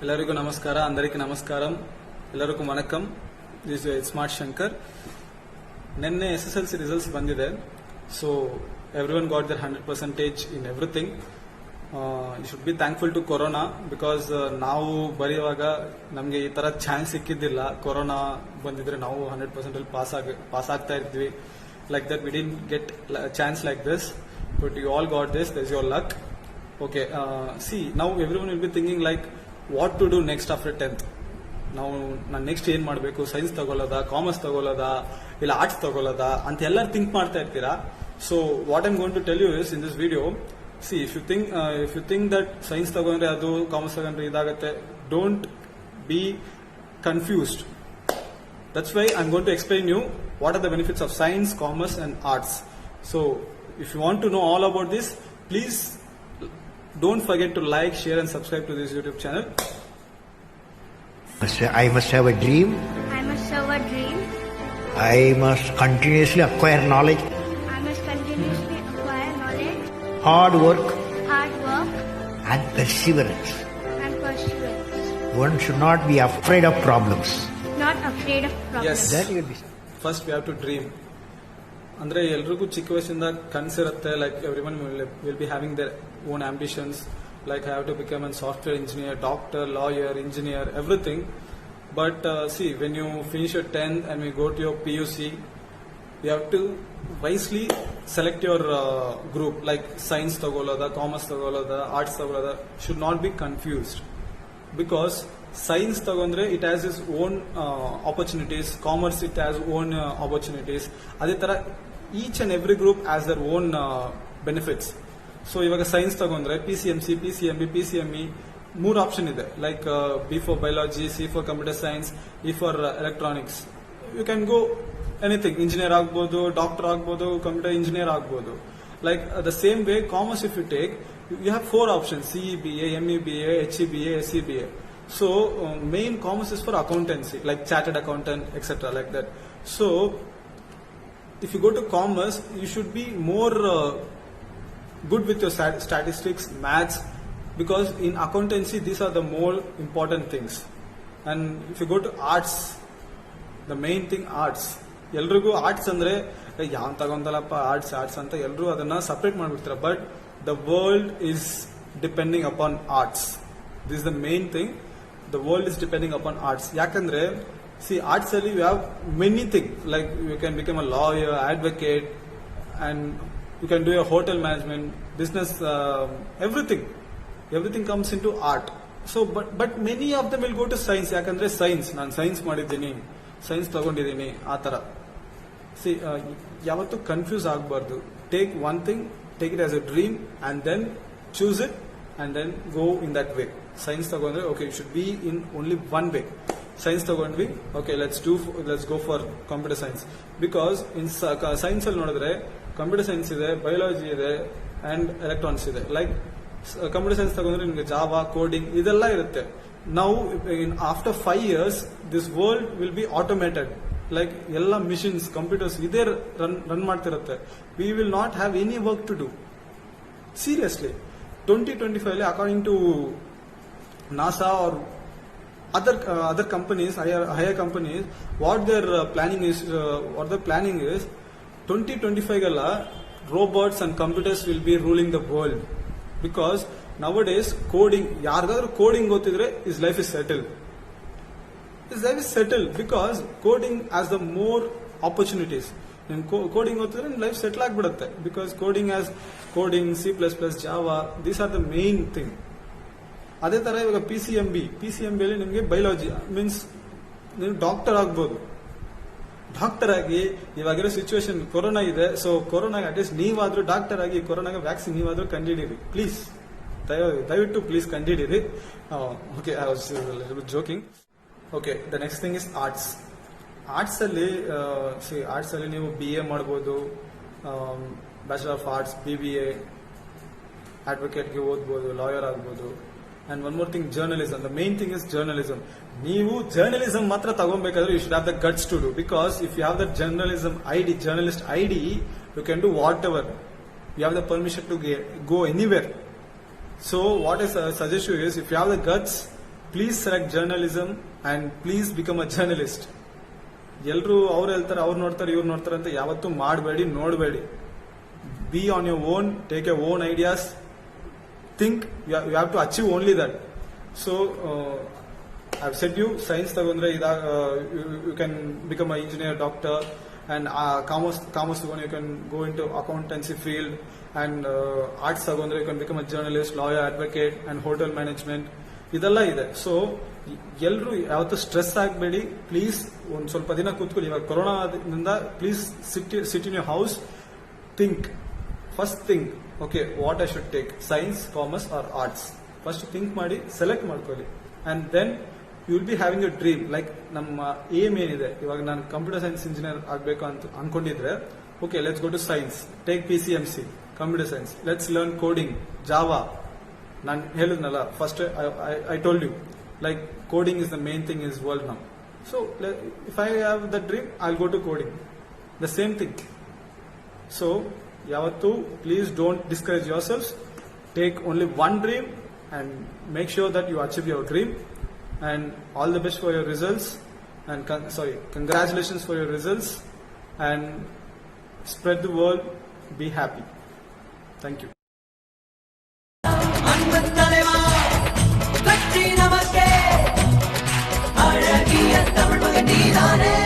ಎಲ್ಲರಿಗೂ ನಮಸ್ಕಾರ, అందరికీ ನಮಸ್ಕಾರಂ, ಎಲ್ಲರಿಗೂ ವಣಕಂ. This is smart Shankar. ನಿನ್ನೆ SSLC ರಿಸಲ್ಟ್ಸ್ ಬಂದಿದೆ. So everyone got their 100% in everything. You should be thankful to corona, because ನಾವು ಬರೆಯುವಾಗ ನಮಗೆ ಈ ತರ ಚಾನ್ಸ್ ಸಿಕ್ಕಿದ್ದಿಲ್ಲ. ಕೊರೋನಾ ಬಂದಿದ್ರೆ ನಾವು 100% ಪಾಸ್ ಆಗ್ತಾ ಇದ್ವಿ. Like that we didn't get chance like this, but you all got this. This your luck. Okay, see, now everyone will be thinking like what to do next after 10th. ನಾವು ನಾನು next ಏನ್ ಮಾಡಬೇಕು, science ತಗೊಳ್ಳೋದಾ, commerce ತಗೊಳ್ಳೋದಾ, ಇಲ್ಲ arts ತಗೊಳ್ಳೋದಾ ಅಂತ ಎಲ್ಲರೂ think ಮಾಡ್ತಾ ಇರ್ತೀರಾ. So what I'm going to tell you is in this video, see if you think that science ತಗೊಂಡ್ರೆ ಅದು, ಕಾಮರ್ಸ್ ತಗೊಂಡ್ರೆ ಇದಾಗುತ್ತೆ, don't be confused. That's why I'm going to explain you what are the benefits of science, commerce and arts. So if you want to know all about this, please don't forget to like, share and subscribe to this YouTube channel. I must have a dream. I must have a dream. I must continuously acquire knowledge. I must continuously acquire knowledge. Hard work Hard work and perseverance. and perseverance. One should not be afraid of problems. Not afraid of problems. Yes. Then you will be. First we have to dream. ಅಂದ್ರೆ ಎಲ್ರಿಗೂ ಚಿಕ್ಕ ವಯಸ್ಸಿಂದ ಕನಸಿರುತ್ತೆ. Like everyone will be having their own ambitions. Like I have to become an software engineer, doctor, lawyer, engineer, everything. But see, when you finish your 10th and we go to your PUC, you have to wisely select your group. Like science ತಗೊಳ್ಳೋದ, commerce ತಗೊಳ್ಳೋದ, arts ತಗೊಳ್ಳೋದ, should not be confused. Because science ತಗೊಂಡ್ರೆ it has its own opportunities, commerce it has own opportunities. ಅದೇ ತರ each and every group has their own benefits. So ಇವಾಗ ಸೈನ್ಸ್ ತಗೊಂಡ್ರೆ PCMC, PCMB, PCME 3 option ಇದೆ. Like B for biology, C for computer science, E for electronics. You can go anything. Engineer ಆಗ್ಬೋದು, doctor ಆಗ್ಬೋದು, computer engineer ಆಗ್ಬೋದು. Like the same way commerce if you take, you have 4 options: CEBA, MEBA, HEBA, SEBA. So main commerce is for accountancy, like chartered accountant, etc., like that. So if you go to commerce, you should be more good with your statistics, maths, because in accountancy these are the more important things. And if you go to arts, the main thing arts. ಎಲ್ರಿಗೂ arts ಅಂದ್ರೆ ಯಾವ ತಗೊಂತಲ್ಲಪ್ಪ arts ಅಂತ ಎಲ್ಲರೂ ಅದನ್ನ separate ಮಾಡ್ಬಿಡ್ತಾರೆ. But the world is depending upon arts. This is the main thing. The world is depending upon arts. Yakandre, see, arts ಅಲ್ಲಿ you have many things. Like you can become a lawyer, advocate, and you can do a hotel management, business, everything. Everything comes into art. So, but many of them will go to science. Yakandre science. ನಾನು science ಮಾಡಿದ್ದೀನಿ, science ತಗೊಂಡಿದ್ದೀನಿ, ಆ ತರ. See, ಯಾವತ್ತೂ confuse ಆಗಬಾರ್ದು. Take one thing, take it as a dream, and then choose it, and then go in that way. Science ತಗೊಂಡ್ರೆ okay, you should be in only one way. Science ತಗೊಂಡ್ವಿ, okay, let's go for computer science. Because in science ಅಲ್ಲಿ ನೋಡಿದ್ರೆ computer science ಇದೆ, biology ಇದೆ and electronics ಇದೆ. Like computer science ತಗೊಂಡ್ರೆ ನಿಮಗೆ Java, coding ಇದೆಲ್ಲ ಇರುತ್ತೆ. ನಾವು after 5 years this world will be automated. Like ಎಲ್ಲ ಮಿಷಿನ್ಸ್, ಕಂಪ್ಯೂಟರ್ಸ್ ಇದೇ ರನ್ ಮಾಡ್ತಿರುತ್ತೆ. We will not have any work to do. Seriously 2025 according to NASA or other companies, higher companies, what their planning is, 2025 gala robots and computers will be ruling the world. Because nowadays coding, yargadru coding gottidre his life is settled. His life is settled because coding has the more opportunities. In coding gottidre life settle agbidutte, because coding has coding, C++, Java, these are the main thing. ಅದೇ ತರ ಇವಾಗ PCMB ಅಲ್ಲಿ ನಿಮಗೆ biology means ನೀವು doctor ಆಗ್ಬೋದು. Doctor ಆಗಿ ಇವಾಗಿರೋ situation corona ಇದೆ. ಸೊ ಕೊರೋನಾಗೆ ಅಟ್ಲೀಸ್ಟ್ ನೀವಾದ್ರೂ ಡಾಕ್ಟರ್ ಆಗಿ ಕೊರೋನಾಗೆ ವ್ಯಾಕ್ಸಿನ್ ನೀವಾದ್ರೂ ಕಂಡುಹಿಡಿಯಿರಿ ಪ್ಲೀಸ್. ದಯವಿಟ್ಟು ಪ್ಲೀಸ್ ಕಂಡುಹಿಡಿಯಿರಿ. Okay, I was joking. Okay, the next thing is arts. Arts ಅಲ್ಲಿ ನೀವು BA ಮಾಡ್ಬೋದು, ಬ್ಯಾಚಲರ್ ಆಫ್ ಆರ್ಟ್ಸ್, BBA, ಅಡ್ವೊಕೇಟ್ಗೆ ಓದ್ಬೋದು, ಲಾಯರ್ ಆಗ್ಬೋದು. And one more thing, journalism. The main thing is journalism. ನೀವು ಜರ್ನಲಿಸಂ ಮಾತ್ರ ತಗೊಬೇಕಾದ್ರೆ you should have the guts to do, because if you have the journalist ID, you can do whatever. You have the permission to go anywhere. So what I suggest you is, if you have the guts, please select journalism and please become a journalist. ಎಲ್ಲರೂ ಅವ್ರು ಹೇಳ್ತಾರೆ, ಅವ್ರು ನೋಡ್ತಾರೆ, ಇವ್ರು ನೋಡ್ತಾರೆ ಅಂತ ಯಾವತ್ತೂ ಮಾಡಬೇಡಿ, ನೋಡಬೇಡಿ. Be on your own, take your own ideas, think. You have to achieve only that. So I've said you science ತಗೊಂಡ್ರೆ you can become an engineer, doctor, and commerce ತಗೊಂಡ್ರೆ you can go into accountancy field, and arts ತಗೊಂಡ್ರೆ you can become a journalist, lawyer, advocate, and hotel management. ಇದೆಲ್ಲ ಇದೆ. So ಎಲ್ಲರೂ ಯಾವತ್ತೂ stress ಆಗಬೇಡಿ. Please ಒಂದು ಸ್ವಲ್ಪ ದಿನ ಕೂತ್ಕೊಳ್ಳಿ. ಇವಾಗ ಕೊರೋನಾದಿಂದ please sit in your house, think. First think, okay, what I should take, science, commerce or arts. First think ಮಾಡಿ ಸೆಲೆಕ್ಟ್ ಮಾಡ್ಕೊಳ್ಳಿ. And then you will be having a dream. Like ನಮ್ಮ ಏಮ್ ಏನಿದೆ, ಇವಾಗ ನಾನು ಕಂಪ್ಯೂಟರ್ ಸೈನ್ಸ್ ಇಂಜಿನಿಯರ್ ಆಗಬೇಕು ಅಂತ ಅನ್ಕೊಂಡಿದ್ರೆ, okay, let's go to science, take PCMC, computer science, let's learn coding, Java. ನಾನು ಹೇಳಿದ್ನಲ್ಲ first, I told you, like coding is the main thing in this world now. So if I have that dream, I'll go to coding. The same thing. So yavattu, please don't discourage yourselves. Take only one dream and make sure that you achieve your dream. And all the best for your results. And congratulations for your results. And spread the word. Be happy. Thank you. அழகிய தமிழ் மகன் நீதானே.